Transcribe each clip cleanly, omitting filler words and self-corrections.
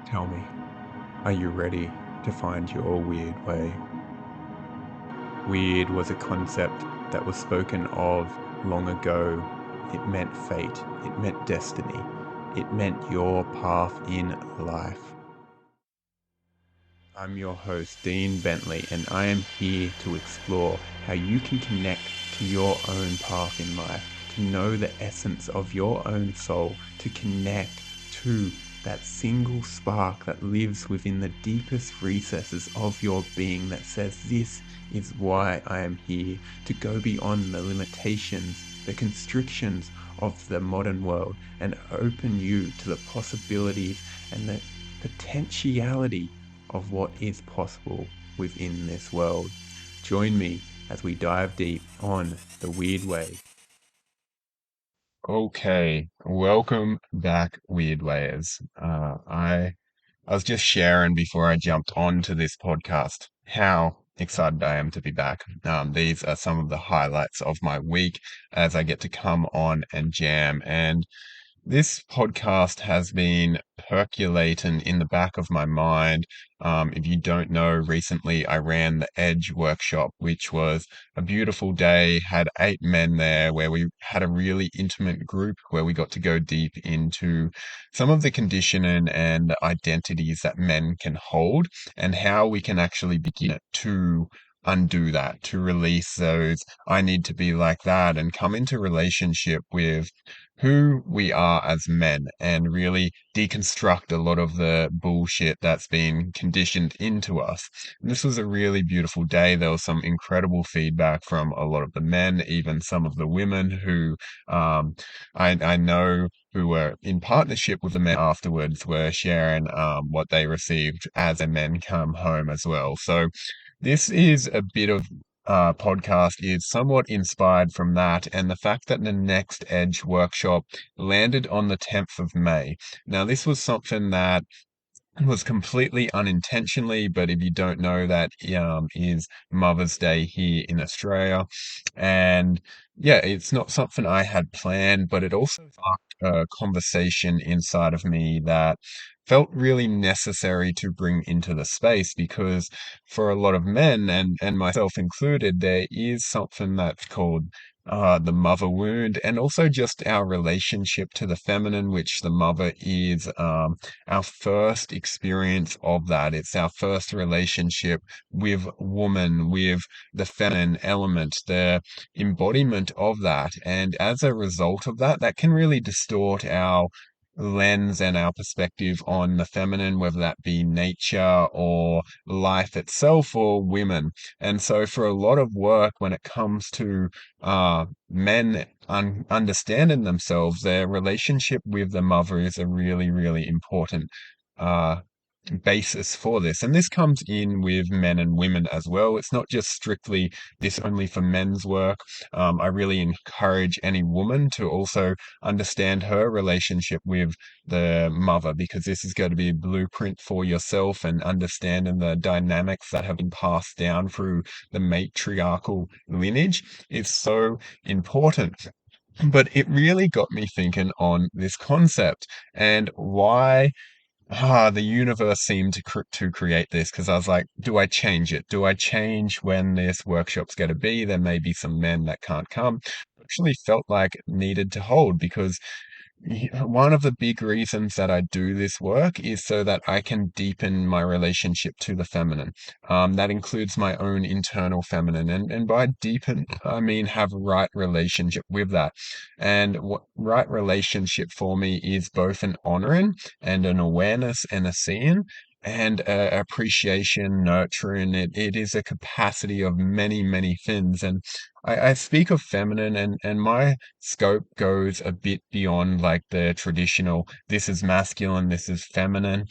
Tell me, are you ready to find your weird way? Weird was a concept that was spoken of long ago. It meant fate, it meant destiny, it meant your path in life. I'm your host, Dean Bentley, and I am here to explore how you can connect to your own path in life, to know the essence of your own soul, to connect to that single spark that lives within the deepest recesses of your being that says, this is why I am here, to go beyond the limitations, the constrictions of the modern world, and open you to the possibilities and the potentiality of what is possible within this world. Join me as we dive deep on the Wyrd Way. Okay, welcome back, Wyrd Wayers. I was just sharing before I jumped onto this podcast how excited I am to be back. These are some of the highlights of my week as I get to come on and jam. And this podcast has been percolating in the back of my mind. If you don't know, recently I ran the Edge workshop, which was a beautiful day, had 8 men there, where we had a really intimate group where we got to go deep into some of the conditioning and the identities that men can hold and how we can actually begin to undo that, to release those I need to be like that and come into relationship with who we are as men and really deconstruct a lot of the bullshit that's been conditioned into us. And this was a really beautiful day. There was some incredible feedback from a lot of the men, even some of the women who I know who were in partnership with the men afterwards were sharing what they received as their men come home as well. So this is a bit of podcast is somewhat inspired from that and the fact that the next Edge workshop landed on the 10th of May. Now, this was something that was completely unintentionally, but if you don't know, that is Mother's Day here in Australia. And yeah, it's not something I had planned, but it also sparked a conversation inside of me that felt really necessary to bring into the space because for a lot of men and myself included, there is something that's called the mother wound, and also just our relationship to the feminine, which the mother is our first experience of that. It's our first relationship with woman, with the feminine element, the embodiment of that. And as a result of that, that can really distort our lens and our perspective on the feminine, whether that be nature or life itself or women. And so for a lot of work, when it comes to men understanding themselves, their relationship with the mother is a really, really important uh, basis for this. And this comes in with men and women as well. It's not just strictly this only for men's work. I really encourage any woman to also understand her relationship with the mother, because this is going to be a blueprint for yourself, and understanding the dynamics that have been passed down through the matriarchal lineage is so important. But it really got me thinking on this concept and why the universe seemed to create this, because I was like, do I change it? Do I change when this workshop's going to be? There may be some men that can't come. Actually felt like it needed to hold, because one of the big reasons that I do this work is so that I can deepen my relationship to the feminine. That includes my own internal feminine. And by deepen, I mean have right relationship with that. And what right relationship for me is both an honoring and an awareness and a seeing. And appreciation, nurturing, it is a capacity of many, many things. And I speak of feminine, and my scope goes a bit beyond like the traditional, this is masculine, this is feminine.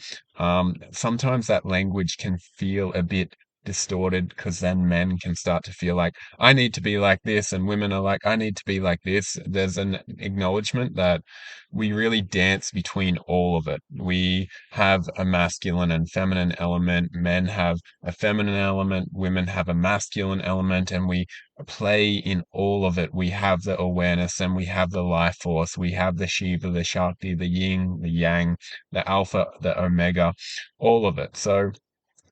Sometimes that language can feel a bit distorted because then men can start to feel like I need to be like this, and women are like I need to be like this. There's an acknowledgement that we really dance between all of it. We have a masculine and feminine element. Men have a feminine element. Women have a masculine element, and we play in all of it. We have the awareness and we have the life force. We have the Shiva, the Shakti, the Yin, the Yang, the Alpha, the Omega, all of it. So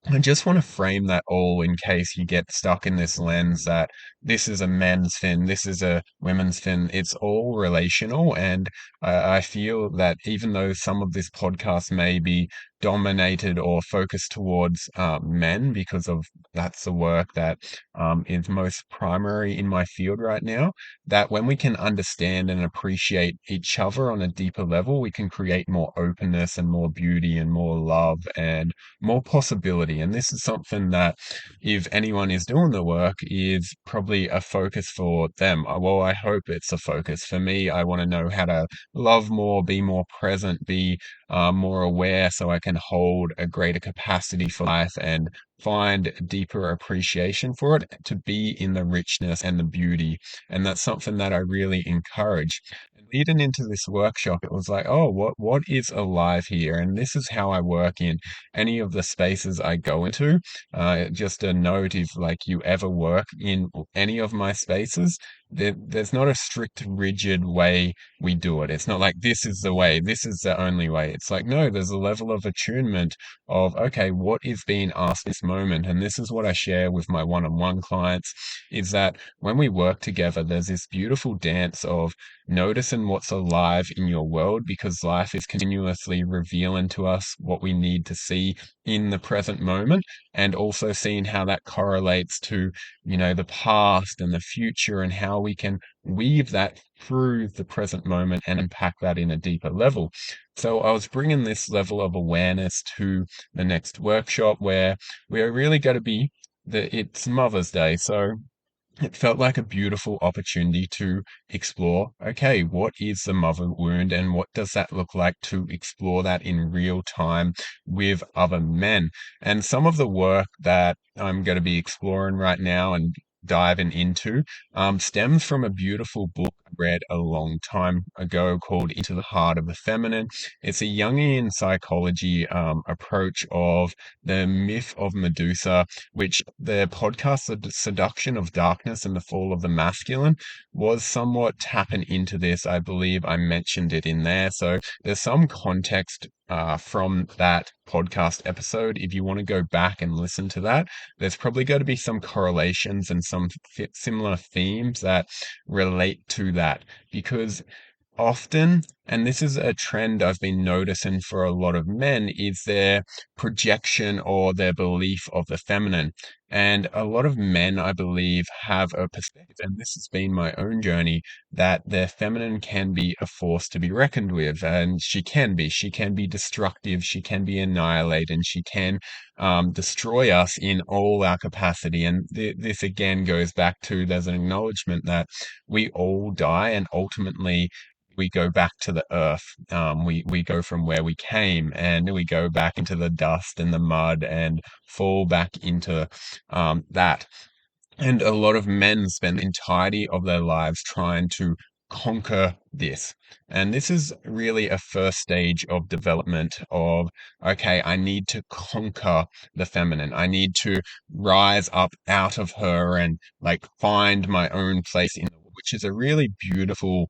I just want to frame that all in case you get stuck in this lens that this is a men's fin, this is a women's fin. It's all relational. And I feel that even though some of this podcast may be dominated or focused towards men, because of that's the work that is most primary in my field right now, that when we can understand and appreciate each other on a deeper level, we can create more openness and more beauty and more love and more possibility. And this is something that, if anyone is doing the work, is probably a focus for them. Well, I hope it's a focus. For me, I want to know how to love more, be more present, be more aware so I can hold a greater capacity for life and find deeper appreciation for it, to be in the richness and the beauty. And that's something that I really encourage. Leading into this workshop, it was like, oh, what is alive here? And this is how I work in any of the spaces I go into. Just a note, if like you ever work in any of my spaces, there's not a strict, rigid way we do it. It's not like this is the way, this is the only way. It's like, no, there's a level of attunement of, okay, what is being asked this moment? And this is what I share with my one-on-one clients, is that when we work together, there's this beautiful dance of noticing what's alive in your world, because life is continuously revealing to us what we need to see in the present moment, and also seeing how that correlates to, the past and the future, and how we can weave that through the present moment and unpack that in a deeper level. So I was bringing this level of awareness to the next workshop, where we are really going to be it's Mother's Day. So it felt like a beautiful opportunity to explore, okay, what is the mother wound and what does that look like, to explore that in real time with other men. And some of the work that I'm going to be exploring right now and diving into stems from a beautiful book I read a long time ago called Into the Heart of the Feminine. It's a Jungian psychology approach of the myth of Medusa, which the podcast, The Seduction of Darkness and the Fall of the Masculine, was somewhat tapping into this. I believe I mentioned it in there. So there's some context from that podcast episode. If you want to go back and listen to that, there's probably going to be some correlations and some similar themes that relate to that, because often, and this is a trend I've been noticing for a lot of men, is their projection or their belief of the feminine. And a lot of men, I believe, have a perspective, and this has been my own journey, that their feminine can be a force to be reckoned with. And she can be destructive, she can be annihilating, she can destroy us in all our capacity. And this again goes back to, there's an acknowledgement that we all die, and ultimately we go back to the earth. We go from where we came, and we go back into the dust and the mud and fall back into that. And a lot of men spend the entirety of their lives trying to conquer this. And this is really a first stage of development of, okay, I need to conquer the feminine. I need to rise up out of her and like find my own place in the world, which is a really beautiful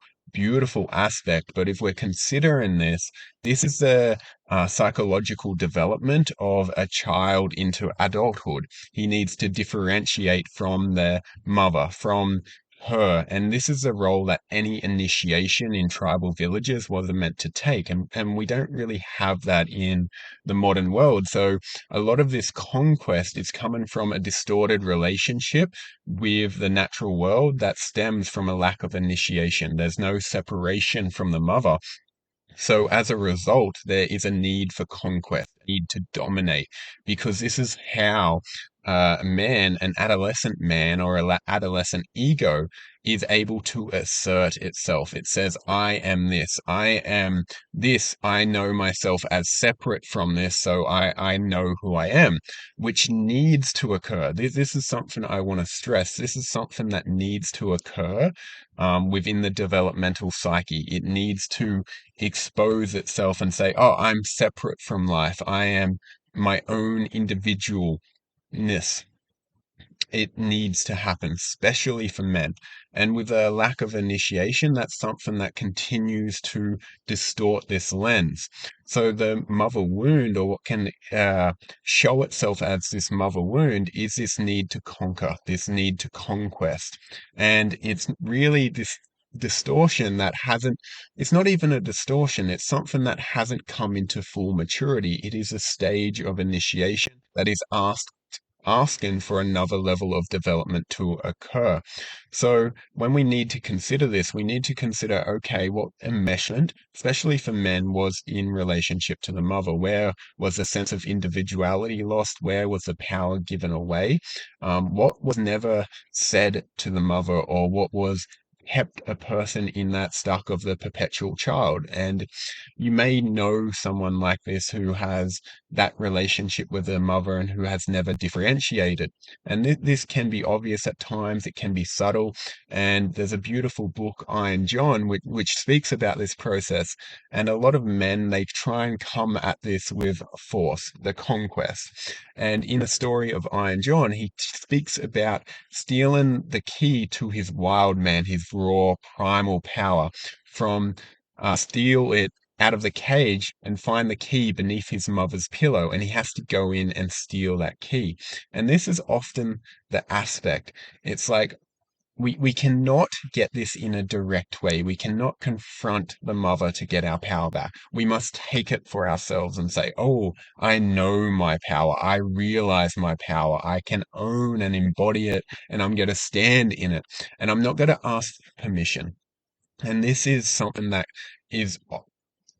aspect. But if we're considering this, this is the psychological development of a child into adulthood. He needs to differentiate from the mother, from her. And this is a role that any initiation in tribal villages was meant to take. And we don't really have that in the modern world. So a lot of this conquest is coming from a distorted relationship with the natural world that stems from a lack of initiation. There's no separation from the mother. So as a result, there is a need for conquest, a need to dominate, because this is how a man, an adolescent man or an adolescent ego is able to assert itself. It says, I am this, I am this, I know myself as separate from this, so I know who I am, which needs to occur. This is something I want to stress. This is something that needs to occur within the developmental psyche. It needs to expose itself and say, oh, I'm separate from life. I am my own individualness. It needs to happen, especially for men. And with a lack of initiation, that's something that continues to distort this lens. So the mother wound, or what can show itself as this mother wound, is this need to conquer, this need to conquest. And it's really this distortion that hasn't, it's not even a distortion, it's something that hasn't come into full maturity. It is a stage of initiation that is asking for another level of development to occur. So when we need to consider this, we need to consider, okay, what enmeshment, especially for men, was in relationship to the mother. Where was the sense of individuality lost? Where was the power given away? What was never said to the mother, or what was kept a person in that stuck of the perpetual child? And you may know someone like this who has that relationship with their mother and who has never differentiated. And this can be obvious at times, it can be subtle. And there's a beautiful book, Iron John, which speaks about this process. And a lot of men, they try and come at this with force, the conquest. And in the story of Iron John, he speaks about stealing the key to his wild man, his raw primal power, from steal it out of the cage and find the key beneath his mother's pillow, and he has to go in and steal that key. And this is often the aspect. It's like we cannot get this in a direct way. We cannot confront the mother to get our power back. We must take it for ourselves and say, oh, I know my power. I realize my power. I can own and embody it, and I'm going to stand in it. And I'm not going to ask permission. And this is something that is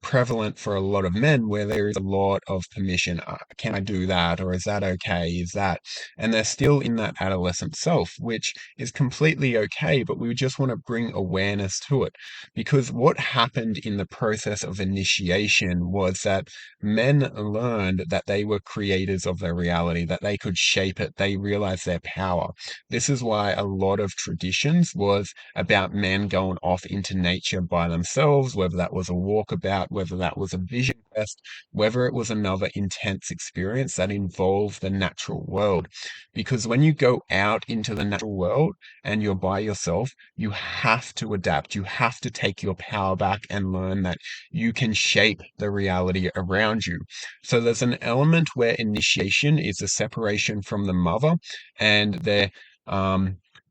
prevalent for a lot of men, where there is a lot of permission. Can I do that? Or is that okay? Is that? And they're still in that adolescent self, which is completely okay, but we just want to bring awareness to it. Because what happened in the process of initiation was that men learned that they were creators of their reality, that they could shape it. They realized their power. This is why a lot of traditions was about men going off into nature by themselves, whether that was a walkabout, whether that was a vision quest, whether it was another intense experience that involved the natural world. Because when you go out into the natural world and you're by yourself, you have to adapt. You have to take your power back and learn that you can shape the reality around you. So there's an element where initiation is a separation from the mother and their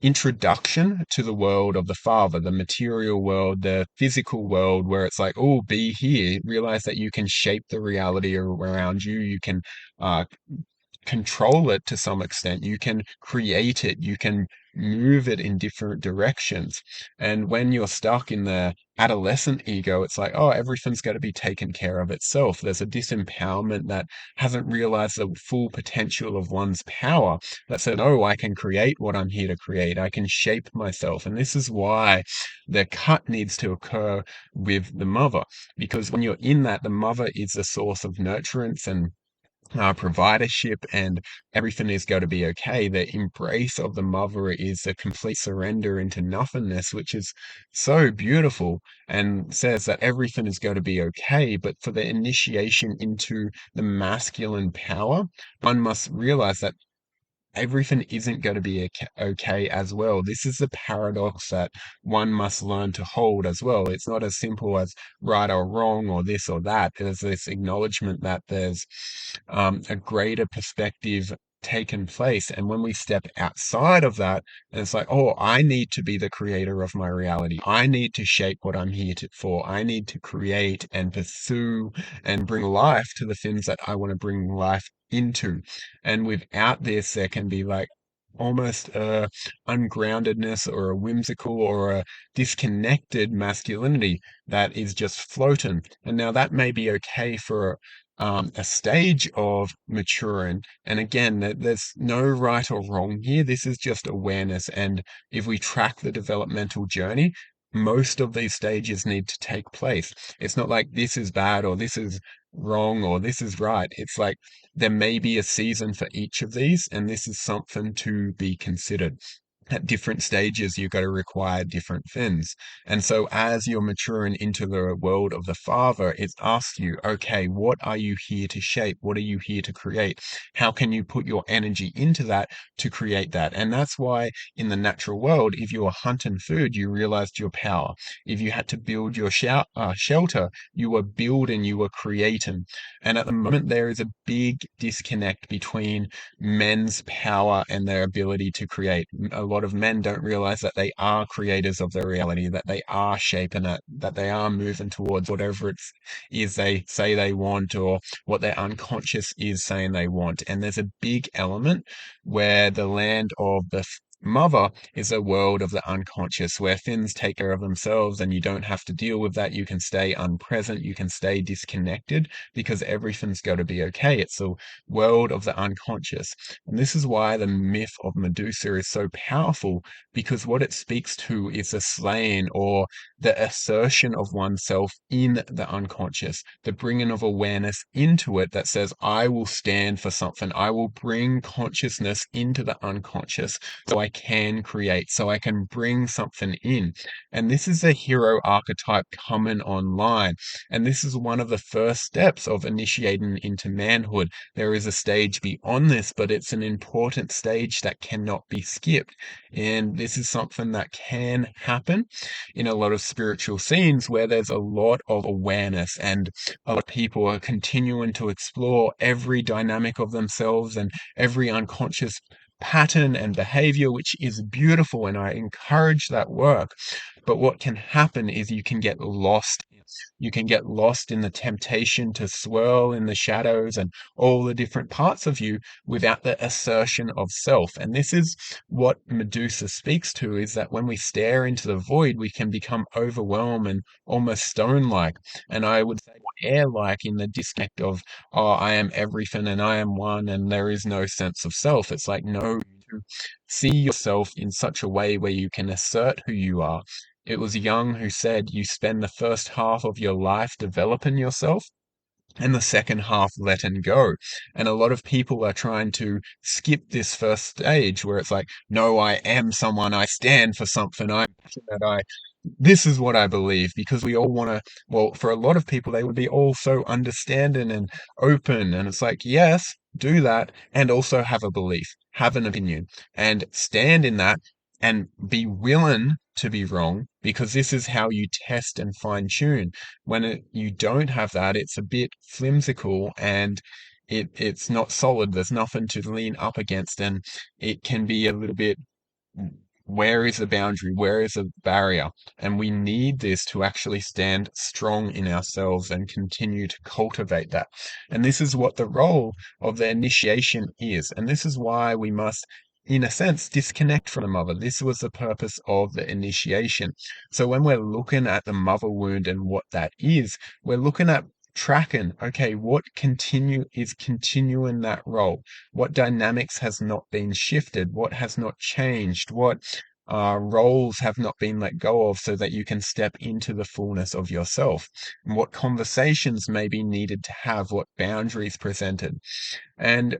introduction to the world of the father, the material world, the physical world, where it's like, oh, be here, realize that you can shape the reality around you, you can control it to some extent, you can create it, you can move it in different directions. And when you're stuck in the adolescent ego, it's like, oh, everything's got to be taken care of itself. There's a disempowerment that hasn't realized the full potential of one's power, that said, oh, I can create what I'm here to create, I can shape myself. And this is why the cut needs to occur with the mother, because when you're in that, the mother is the source of nurturance and providership, and everything is going to be okay. The embrace of the mother is a complete surrender into nothingness, which is so beautiful and says that everything is going to be okay. But for the initiation into the masculine power, one must realize that everything isn't going to be okay as well. This is the paradox that one must learn to hold as well. It's not as simple as right or wrong or this or that. There's this acknowledgement that there's a greater perspective taken place. And when we step outside of that, it's like, oh, I need to be the creator of my reality. I need to shape what I'm here for. I need to create and pursue and bring life to the things that I want to bring life into. And without this, there can be like almost a ungroundedness or a whimsical or a disconnected masculinity that is just floating. And now that may be okay for a stage of maturing. And again, there's no right or wrong here. This is just awareness. And if we track the developmental journey, most of these stages need to take place. It's not like this is bad or this is wrong or this is right. It's like there may be a season for each of these, and this is something to be considered. At different stages, you've got to require different things. And so, as you're maturing into the world of the Father, it asks you, okay, what are you here to shape? What are you here to create? How can you put your energy into that to create that? And that's why in the natural world, if you were hunting food, you realized your power. If you had to build your shelter, you were building, you were creating. And at the moment, there is a big disconnect between men's power and their ability to create. A lot of men don't realize that they are creators of their reality, that they are shaping it, that they are moving towards whatever it is they say they want or what their unconscious is saying they want. And there's a big element where the land of the mother is a world of the unconscious where things take care of themselves and you don't have to deal with that. You can stay unpresent, you can stay disconnected because everything's got to be okay. It's a world of the unconscious. And this is why the myth of Medusa is so powerful, because what it speaks to is the slaying or the assertion of oneself in the unconscious, the bringing of awareness into it that says, I will stand for something. I will bring consciousness into the unconscious so I can create, so I can bring something in. And this is a hero archetype coming online. And this is one of the first steps of initiating into manhood. There is a stage beyond this, but it's an important stage that cannot be skipped. And this is something that can happen in a lot of spiritual scenes where there's a lot of awareness and a lot of people are continuing to explore every dynamic of themselves and every unconscious pattern and behavior, which is beautiful. And I encourage that work. But what can happen is you can get lost. You can get lost in the temptation to swirl in the shadows and all the different parts of you without the assertion of self. And this is what Medusa speaks to, is that when we stare into the void, we can become overwhelmed and almost stone-like. And I would say air-like in the disconnect of, oh, I am everything and I am one and there is no sense of self. It's like, no, you see yourself in such a way where you can assert who you are. It was Jung who said you spend the first half of your life developing yourself and the second half letting go. And a lot of people are trying to skip this first stage where it's like, no, I am someone, I stand for something, I'm passionate, this is what I believe, because we all want to, well, for a lot of people, they would be all so understanding and open. And it's like, yes, do that. And also have a belief, have an opinion, and stand in that and be willing to be wrong, because this is how you test and fine tune. When you don't have that, it's a bit flimsical and it's not solid. There's nothing to lean up against, and it can be a little bit, where is the boundary? Where is the barrier? And we need this to actually stand strong in ourselves and continue to cultivate that. And this is what the role of the initiation is. And this is why we must, in a sense, disconnect from the mother. This was the purpose of the initiation. So when we're looking at the mother wound and what that is, we're looking at tracking, okay, what is continuing that role? What dynamics has not been shifted? What has not changed? What roles have not been let go of so that you can step into the fullness of yourself? And what conversations may be needed to have? What boundaries presented? And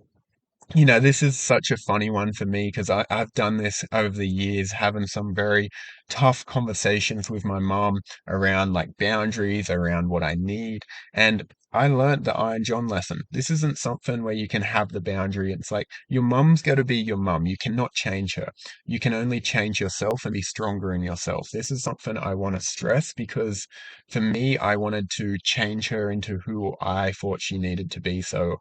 this is such a funny one for me because I've done this over the years, having some very tough conversations with my mom around like boundaries, around what I need. And I learned the Iron John lesson. This isn't something where you can have the boundary. It's like your mum's got to be your mum. You cannot change her. You can only change yourself and be stronger in yourself. This is something I want to stress because for me, I wanted to change her into who I thought she needed to be. So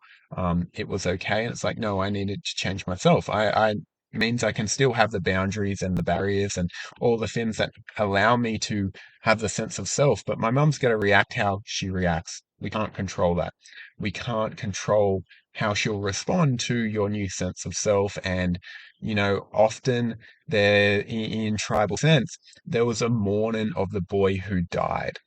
it was okay. And it's like, no, I needed to change myself. I means I can still have the boundaries and the barriers and all the things that allow me to have the sense of self. But my mum's got to react how she reacts. We can't control that. We can't control how she'll respond to your new sense of self and Often there in tribal sense, there was a mourning of the boy who died.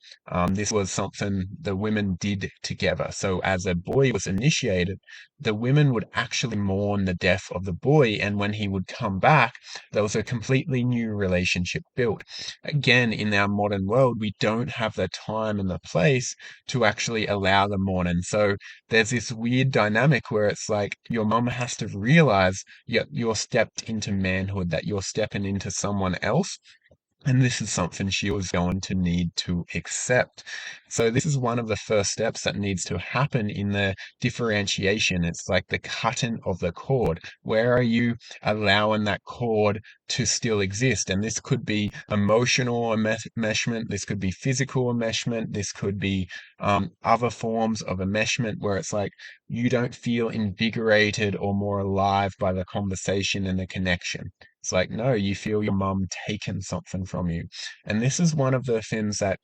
This was something the women did together. So as a boy was initiated, the women would actually mourn the death of the boy, and when he would come back, there was a completely new relationship built. Again, in our modern world, we don't have the time and the place to actually allow the mourning. So there's this weird dynamic where it's like your mum has to realize you're stepped into manhood, that you're stepping into someone else. And this is something she was going to need to accept. So this is one of the first steps that needs to happen in the differentiation. It's like the cutting of the cord. Where are you allowing that cord to still exist? And this could be emotional enmeshment. This could be physical enmeshment. This could be other forms of enmeshment where it's like you don't feel invigorated or more alive by the conversation and the connection. It's like, no, you feel your mum taking something from you. And this is one of the things that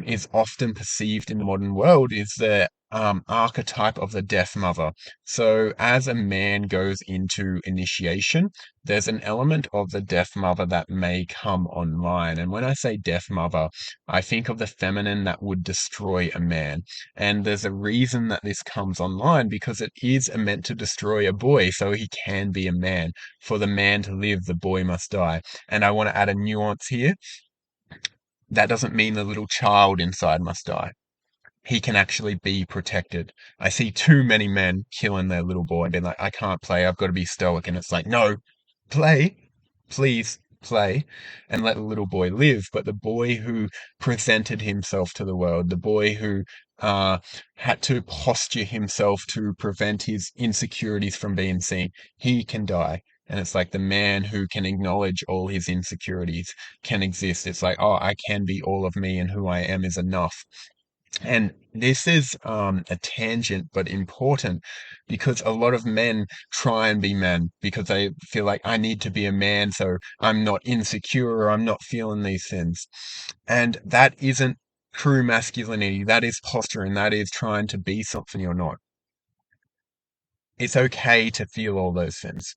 is often perceived in the modern world is the archetype of the death mother. So as a man goes into initiation, there's an element of the death mother that may come online. And when I say death mother, I think of the feminine that would destroy a man. And there's a reason that this comes online because it is meant to destroy a boy so he can be a man. For the man to live, the boy must die. And I want to add a nuance here. That doesn't mean the little child inside must die. He can actually be protected. I see too many men killing their little boy and being like, I can't play, I've got to be stoic. And it's like, no, play, please play and let the little boy live. But the boy who presented himself to the world, the boy who had to posture himself to prevent his insecurities from being seen, he can die. And it's like the man who can acknowledge all his insecurities can exist. It's like, oh, I can be all of me and who I am is enough. And this is a tangent, but important because a lot of men try and be men because they feel like I need to be a man, so I'm not insecure or I'm not feeling these things. And that isn't true masculinity. That is posturing. That is trying to be something you're not. It's okay to feel all those things.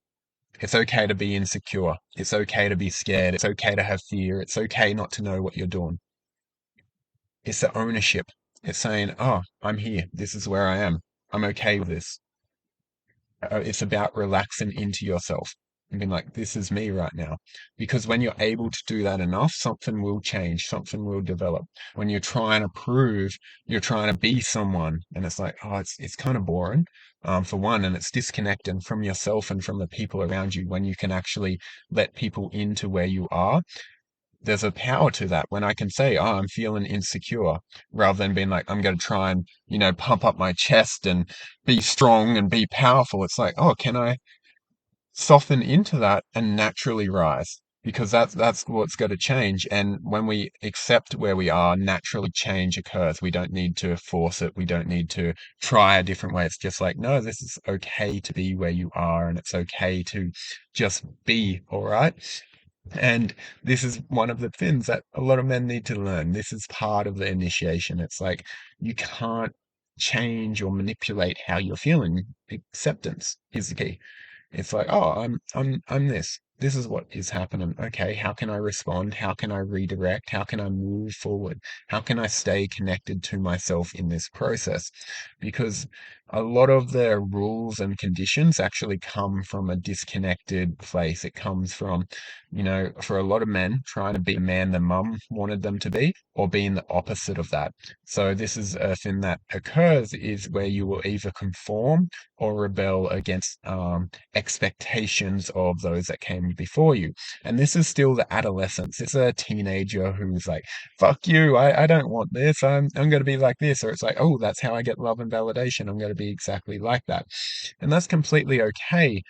It's okay to be insecure. It's okay to be scared. It's okay to have fear. It's okay not to know what you're doing. It's the ownership. It's saying, oh, I'm here. This is where I am. I'm okay with this. It's about relaxing into yourself and being like, this is me right now. Because when you're able to do that enough, something will change, something will develop. When you're trying to prove, you're trying to be someone, and it's like, oh, it's kind of boring, for one, and it's disconnecting from yourself and from the people around you when you can actually let people into where you are. There's a power to that when I can say, oh, I'm feeling insecure, rather than being like, I'm going to try and, pump up my chest and be strong and be powerful. It's like, oh, can I soften into that and naturally rise? Because that's what's going to change. And when we accept where we are, naturally change occurs. We don't need to force it. We don't need to try a different way. It's just like, no, this is okay to be where you are, and it's okay to just be, all right? And this is one of the things that a lot of men need to learn. This is part of the initiation. It's like you can't change or manipulate how you're feeling. Acceptance is the key. It's like, oh, I'm this. This is what is happening. Okay, how can I respond? How can I redirect? How can I move forward? How can I stay connected to myself in this process? Because a lot of the rules and conditions actually come from a disconnected place. It comes from, for a lot of men trying to be a man the mum wanted them to be, or being the opposite of that. So this is a thing that occurs is where you will either conform or rebel against expectations of those that came before you. And this is still the adolescence. It's a teenager who's like, fuck you, I don't want this. I'm going to be like this. Or it's like, oh, that's how I get love and validation. I'm going to be exactly like that. And that's completely okay.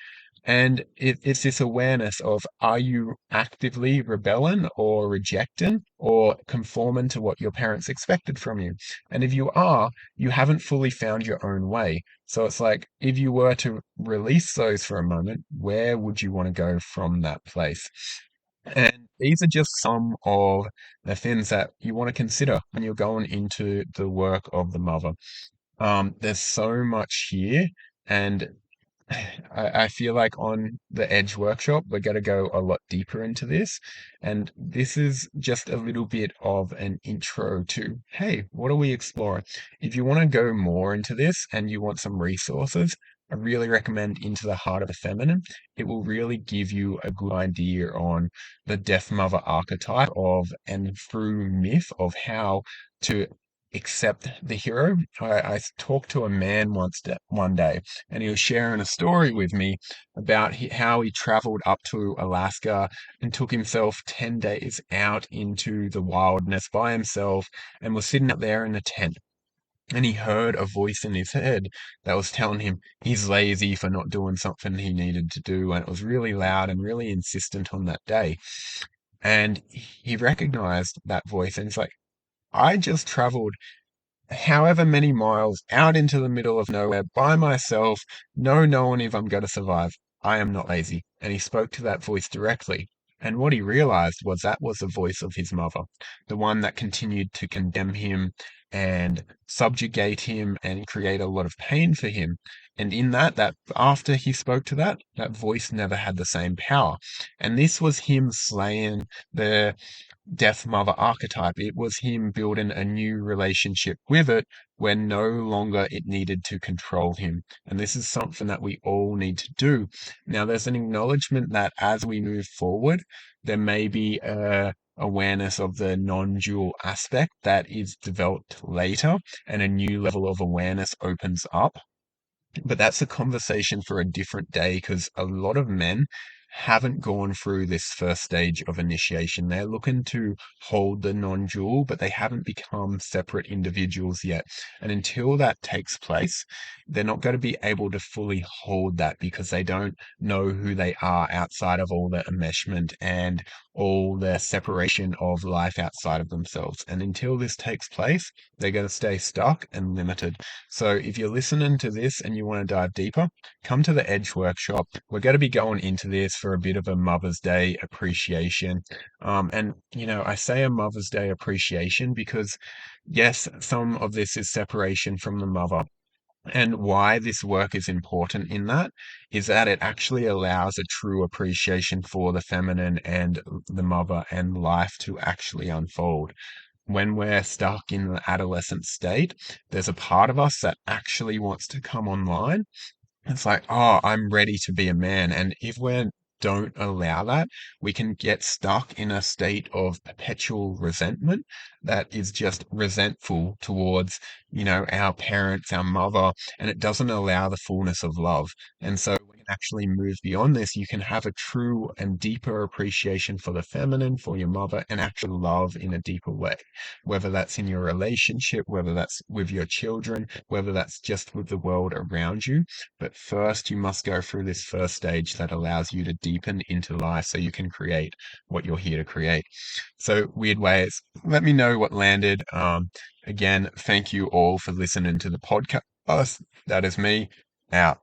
And it's this awareness of, are you actively rebelling or rejecting or conforming to what your parents expected from you? And if you are, you haven't fully found your own way. So it's like, if you were to release those for a moment, where would you want to go from that place? And these are just some of the things that you want to consider when you're going into the work of the mother. There's so much here, and I feel like on the Edge workshop, we're going to go a lot deeper into this. And this is just a little bit of an intro to, hey, what are we exploring? If you want to go more into this and you want some resources, I really recommend Into the Heart of the Feminine. It will really give you a good idea on the Death Mother archetype of, and through myth of how to accept the hero. I talked to a man one day, and he was sharing a story with me about how he traveled up to Alaska and took himself 10 days out into the wildness by himself and was sitting up there in a tent. And he heard a voice in his head that was telling him he's lazy for not doing something he needed to do. And it was really loud and really insistent on that day. And he recognized that voice and he's like, I just traveled however many miles out into the middle of nowhere by myself, no knowing if I'm going to survive. I am not lazy. And he spoke to that voice directly. And what he realized was that was the voice of his mother, the one that continued to condemn him and subjugate him and create a lot of pain for him. And in that after he spoke to that voice never had the same power. And this was him slaying the Death Mother archetype. It was him building a new relationship with it where no longer it needed to control him. And this is something that we all need to do. Now, there's an acknowledgement that as we move forward, there may be a awareness of the non-dual aspect that is developed later and a new level of awareness opens up. But that's a conversation for a different day because a lot of men haven't gone through this first stage of initiation. They're looking to hold the non-dual, but they haven't become separate individuals yet. And until that takes place, they're not going to be able to fully hold that because they don't know who they are outside of all the enmeshment and all the separation of life outside of themselves. And until this takes place, they're going to stay stuck and limited. So if you're listening to this and you want to dive deeper, come to the Edge workshop. We're going to be going into this for a bit of a Mother's Day appreciation. I say a Mother's Day appreciation because, yes, some of this is separation from the mother. And why this work is important in that is that it actually allows a true appreciation for the feminine and the mother and life to actually unfold. When we're stuck in the adolescent state, there's a part of us that actually wants to come online. It's like, oh, I'm ready to be a man. And if we don't allow that, we can get stuck in a state of perpetual resentment that is just resentful towards, our parents, our mother, and it doesn't allow the fullness of love. And so we can actually move beyond this. You can have a true and deeper appreciation for the feminine, for your mother, and actually love in a deeper way, whether that's in your relationship, whether that's with your children, whether that's just with the world around you. But first, you must go through this first stage that allows you to deepen into life so you can create what you're here to create. So, Wyrd Ways, let me know what landed. Again, thank you all for listening to the podcast. That is me out.